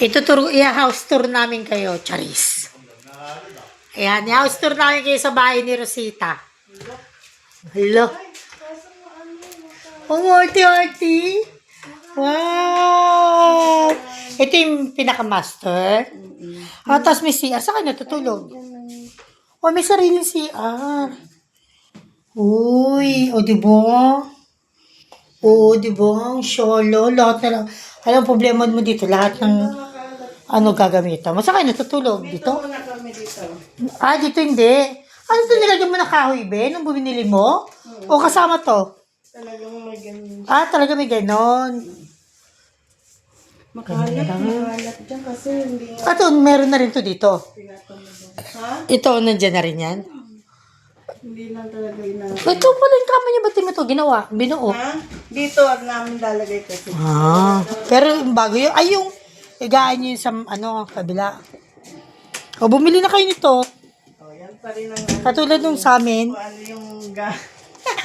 I-house tour namin kayo, Charis. Ayan, i-house tour namin kayo sa bahay ni Rosita. Hello. Oh, morty. Wow! Ito yung pinaka-master. Tapos may CR. Saan kayo natutulog? Oh, may sariling CR. Uy, o diba? Oo, diba? Ang solo. Lahat na lang. Alam, problema mo dito. Lahat ng gagamitan mo. Saan kayo natutulog? Dito? Dito hindi. Ano ito nilagyan mo na kahoy, Ben? Nung bumili mo? O kasama to? Talagang may ganun. Talaga may ganon. Makalat dyan kasi hindi nga Ito, meron na rin to dito. tinatanong. Ha? Ito, nandiyan na rin yan. Hindi lang talaga Ito pala yung kama niya. Ba't mo ito ginawa? Binuo. Ha? Dito ang namin lalagay kasi. Pero yung bago yun. Ay, yung igaan nyo yung sa, kabila. O, bumili na kayo nito. Yan pa rin ang Katulad nung sa amin. ano yung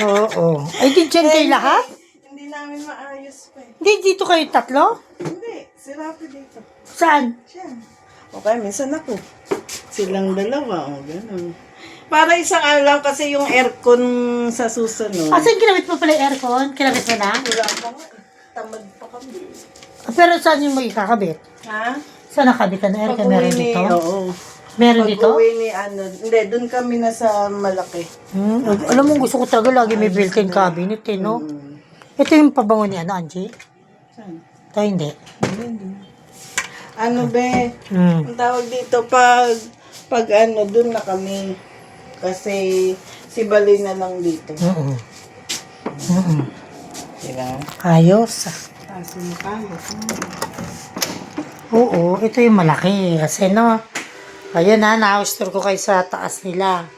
Oo. Ay, di dyan kayo lahat? Hindi namin maayos pa eh. Hindi, dito kayo tatlo? Hindi, si Rafi dito. Saan? Siya. Okay, minsan ako. Silang dalawa, gano'n. Para isang lang kasi yung aircon sa susunod. Saan kinabit mo pala yung aircon? Kinabit mo na? Wala pa nga. Tamad pa kami. Pero saan yung may kakabit? Ha? Saan nakabitan na aircon? Meron dito? Oo. Meron dito? Pag-uwi ni hindi, doon kami na sa malaki. Alam mo, gusto ko talaga lagi may built-in cabinet no? Ito yung pabango ni Angie? Saan? Ito hindi. Ano be? Ang tawag dito, pag doon na kami. Kasi si Bali na lang dito. Diba? Ayos. Kasi makaya. Oo, ito yung malaki. Kasi ayun na-house tour ko kayo sa taas nila.